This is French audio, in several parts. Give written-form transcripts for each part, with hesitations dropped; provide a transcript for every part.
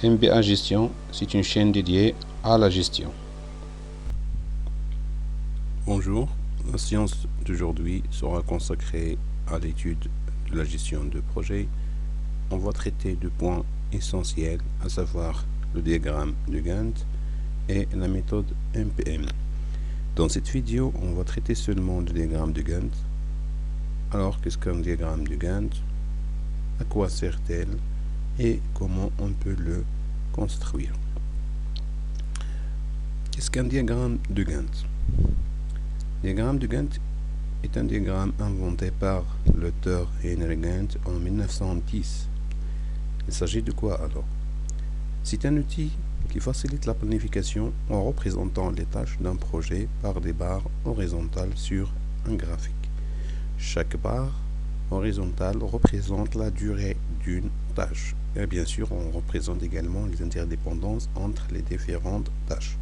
MBA Gestion, c'est une chaîne dédiée à la gestion. Bonjour, la séance d'aujourd'hui sera consacrée à l'étude de la gestion de projet. On va traiter de points essentiels, à savoir le diagramme de Gantt et la méthode MPM. Dans cette vidéo, on va traiter seulement le diagramme de Gantt. Alors, qu'est-ce qu'un diagramme de Gantt? À quoi sert-elle? Et comment on peut le construire? Qu'est-ce qu'un diagramme de Gantt? Le diagramme de Gantt est un diagramme inventé par l'auteur Henry Gantt en 1910. Il s'agit de quoi alors? C'est un outil qui facilite la planification en représentant les tâches d'un projet par des barres horizontales sur un graphique. Chaque barre horizontale représente la durée d'une tâche. Et bien sûr, on représente également les interdépendances entre les différentes tâches.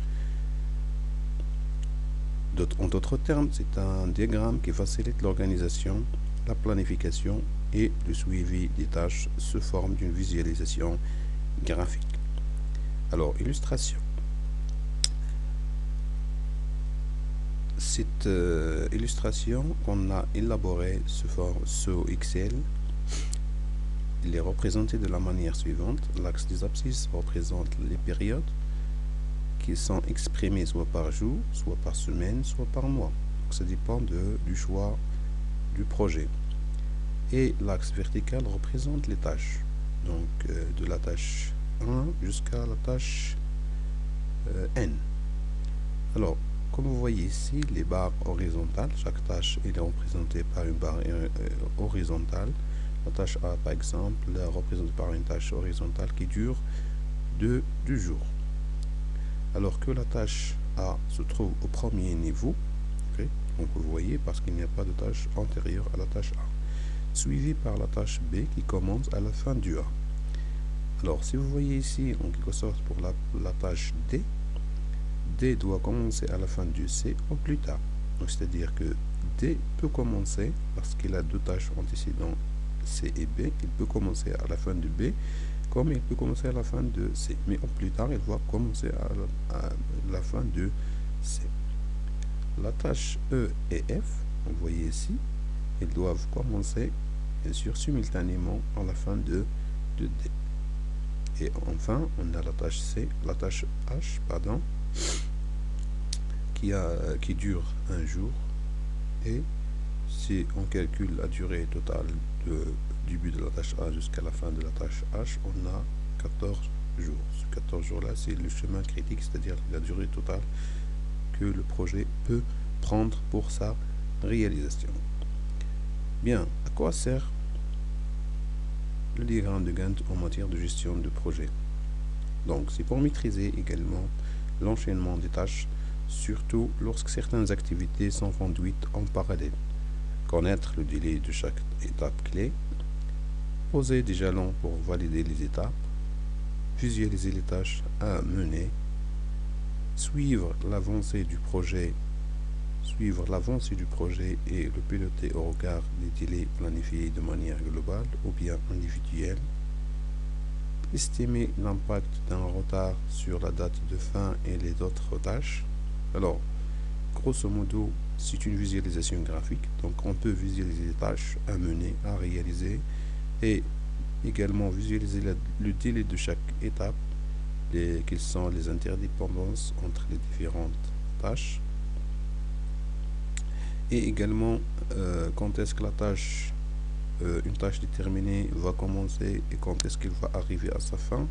En d'autres termes, c'est un diagramme qui facilite l'organisation, la planification et le suivi des tâches sous forme d'une visualisation graphique. Alors, illustration. Cette illustration qu'on a élaborée sous Excel, il est représenté de la manière suivante. L'axe des abscisses représente les périodes qui sont exprimées soit par jour, soit par semaine, soit par mois. Donc, ça dépend du choix du projet. Et l'axe vertical représente les tâches. Donc, de la tâche 1 jusqu'à la tâche N. Alors, comme vous voyez ici, les barres horizontales, chaque tâche est représentée par une barre horizontale. La tâche A, par exemple, est représentée par une tâche horizontale qui dure 2 jours. Alors que la tâche A se trouve au premier niveau, okay? Donc vous voyez, parce qu'il n'y a pas de tâche antérieure à la tâche A, suivi par la tâche B qui commence à la fin du A. Alors, si vous voyez ici, en quelque sorte, pour la tâche D, D doit commencer à la fin du C au plus tard. C'est-à-dire que D peut commencer, parce qu'il a deux tâches antécédentes, C et B, il peut commencer à la fin de B, comme il peut commencer à la fin de C. Mais au plus tard, il va commencer à la fin de C. La tâche E et F, vous voyez ici, ils doivent commencer, bien sûr, simultanément à la fin de D. Et enfin, on a la tâche H, pardon, qui dure un jour. Et si on calcule la durée totale du début de la tâche A jusqu'à la fin de la tâche H, on a 14 jours. Ce 14 jours-là, c'est le chemin critique, c'est-à-dire la durée totale que le projet peut prendre pour sa réalisation. Bien, à quoi sert le diagramme de Gantt en matière de gestion de projet? Donc, c'est pour maîtriser également l'enchaînement des tâches, surtout lorsque certaines activités sont conduites en parallèle. Connaître le délai de chaque étape clé, poser des jalons pour valider les étapes, visualiser les tâches à mener, suivre l'avancée du projet et le piloter au regard des délais planifiés de manière globale ou bien individuelle, estimer l'impact d'un retard sur la date de fin et les autres tâches. Alors, grosso modo, c'est une visualisation graphique, donc on peut visualiser les tâches à mener, à réaliser, et également visualiser le délai de chaque étape, quelles sont les interdépendances entre les différentes tâches, et également quand est-ce que une tâche déterminée va commencer et quand est-ce qu'elle va arriver à sa fin.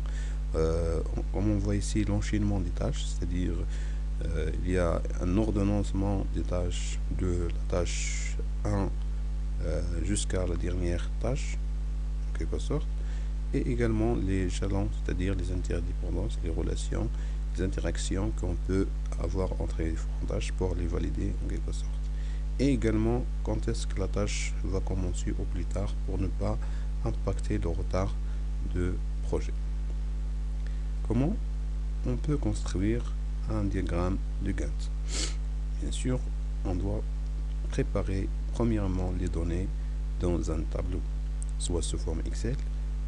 Comme on voit ici, l'enchaînement des tâches, c'est-à-dire il y a un ordonnancement des tâches de la tâche 1 jusqu'à la dernière tâche, en quelque sorte, et également les jalons, c'est-à-dire les interdépendances, les relations, les interactions qu'on peut avoir entre les différentes tâches pour les valider en quelque sorte. Et également quand est-ce que la tâche va commencer au plus tard pour ne pas impacter le retard de projet. Comment on peut construire un diagramme de Gantt? Bien sûr, on doit préparer premièrement les données dans un tableau, soit sous forme Excel,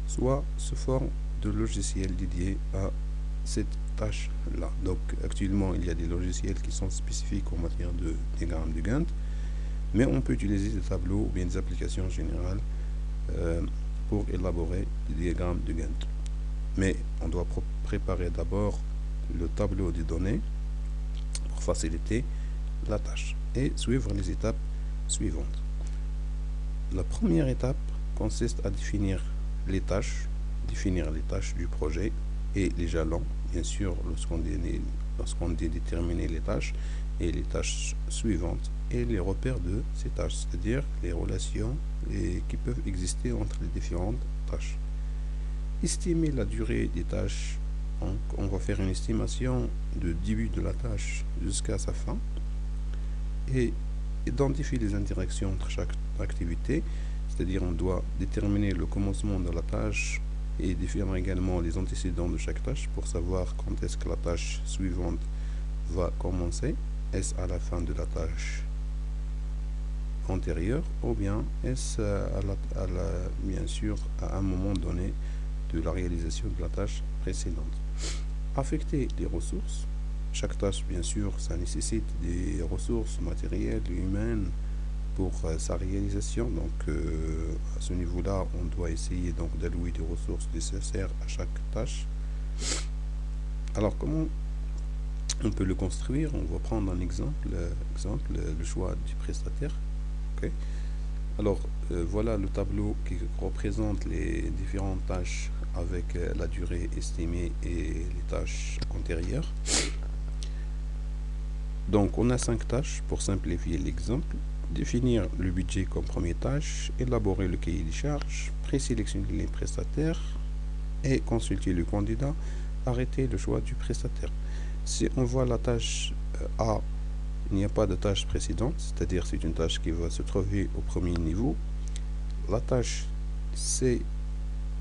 soit sous forme de logiciels dédiés à cette tâche-là. Donc actuellement, il y a des logiciels qui sont spécifiques en matière de diagramme de Gantt, mais on peut utiliser des tableaux ou bien des applications générales pour élaborer des diagrammes de Gantt. Mais on doit préparer d'abord le tableau des données pour faciliter la tâche et suivre les étapes suivantes. La première étape consiste à définir les tâches du projet et les jalons, bien sûr, lorsqu'on dit déterminer les tâches et les tâches suivantes et les repères de ces tâches, c'est-à-dire les relations qui peuvent exister entre les différentes tâches. Estimer la durée des tâches, donc on va faire une estimation du début de la tâche jusqu'à sa fin et identifier les interactions entre chaque activité, c'est-à-dire on doit déterminer le commencement de la tâche et définir également les antécédents de chaque tâche pour savoir quand est-ce que la tâche suivante va commencer. Est-ce à la fin de la tâche antérieure ou bien est-ce bien sûr à un moment donné de la réalisation de la tâche précédente. Affecter les ressources. Chaque tâche, bien sûr, ça nécessite des ressources matérielles et humaines pour sa réalisation. Donc à ce niveau-là, on doit essayer donc d'allouer des ressources nécessaires à chaque tâche. Alors comment on peut le construire? On va prendre un exemple, le choix du prestataire. Okay. Alors voilà le tableau qui représente les différentes tâches avec la durée estimée et les tâches antérieures. Donc on a 5 tâches pour simplifier l'exemple. Définir le budget comme première tâche, élaborer le cahier des charges, présélectionner les prestataires et consulter le candidat, arrêter le choix du prestataire. Si on voit la tâche A, il n'y a pas de tâche précédente, c'est-à-dire c'est une tâche qui va se trouver au premier niveau. La tâche C,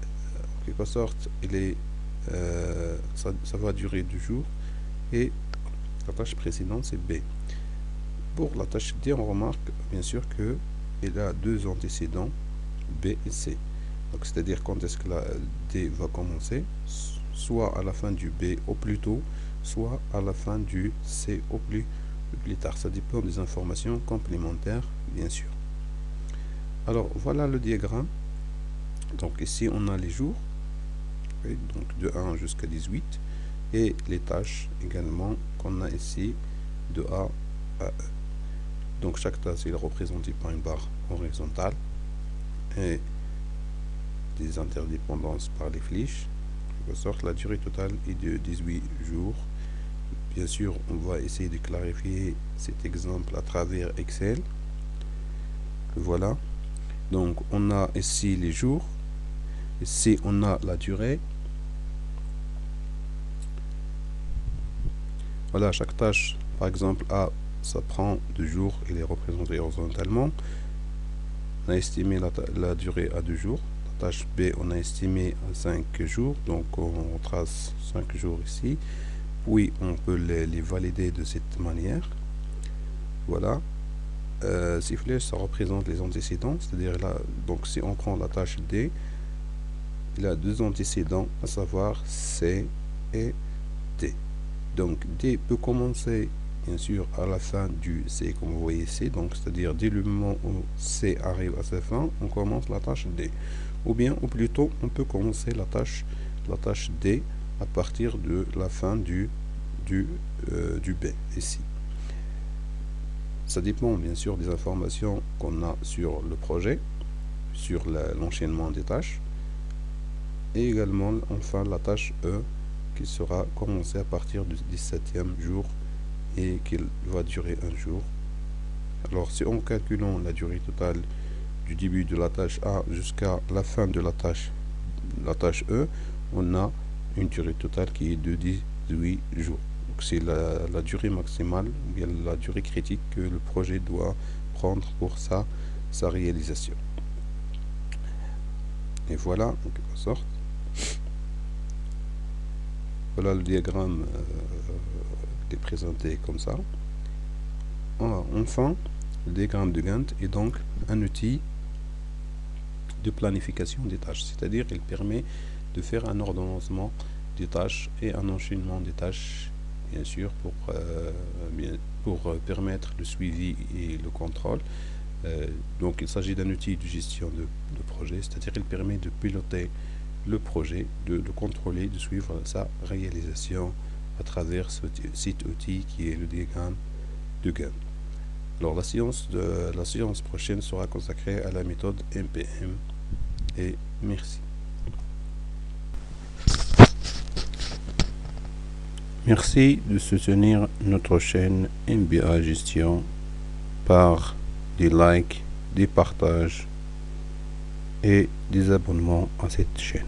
en quelque sorte, ça va durer 2 jours et la tâche précédente c'est B. Pour la tâche D, on remarque bien sûr qu'il a 2 antécédents, B et C. Donc c'est-à-dire quand est-ce que la D va commencer, soit à la fin du B au plus tôt, soit à la fin du C au plus tard. Ça dépend des informations complémentaires, bien sûr. Alors voilà le diagramme. Donc ici on a les jours, okay, donc de 1 jusqu'à 18, et les tâches également qu'on a ici de A à E. Donc chaque tâche est représentée par une barre horizontale et des interdépendances par les flèches. En quelque sorte, la durée totale est de 18 jours. Bien sûr, on va essayer de clarifier cet exemple à travers Excel. Voilà. Donc on a ici les jours. Ici on a la durée. Voilà, chaque tâche, par exemple A, ça prend 2 jours, il est représenté horizontalement. On a estimé la durée à 2 jours. La tâche B, on a estimé à 5 jours, donc on trace 5 jours ici. Puis on peut les valider de cette manière. Voilà. Ces flèches, ça représente les antécédents, c'est-à-dire là, donc si on prend la tâche D, il a 2 antécédents, à savoir C et D. Donc D peut commencer bien sûr à la fin du C, comme vous voyez ici, donc c'est-à-dire dès le moment où C arrive à sa fin, on commence la tâche D. Ou bien, ou plutôt, on peut commencer la tâche D à partir de la fin du B ici. Ça dépend bien sûr des informations qu'on a sur le projet, sur l'enchaînement des tâches, et également enfin la tâche E qui sera commencée à partir du 17e jour et qui va durer 1 jour. Alors si on calculons la durée totale du début de la tâche A jusqu'à la fin de la tâche E, on a une durée totale qui est de 18 jours. Donc c'est la durée maximale, ou bien la durée critique que le projet doit prendre pour sa réalisation. Et voilà, en quelque sorte. Voilà le diagramme qui est présenté comme ça. Enfin, le diagramme de Gantt est donc un outil de planification des tâches, c'est-à-dire qu'il permet de faire un ordonnancement des tâches et un enchaînement des tâches, bien sûr, pour permettre le suivi et le contrôle. Donc il s'agit d'un outil de gestion de projet, c'est-à-dire qu'il permet de piloter le projet, de contrôler, de suivre sa réalisation à travers cet outil qui est le diagramme de Gantt. Alors la séance prochaine sera consacrée à la méthode MPM et merci. Merci de soutenir notre chaîne MBA Gestion par des likes, des partages et des abonnements à cette chaîne.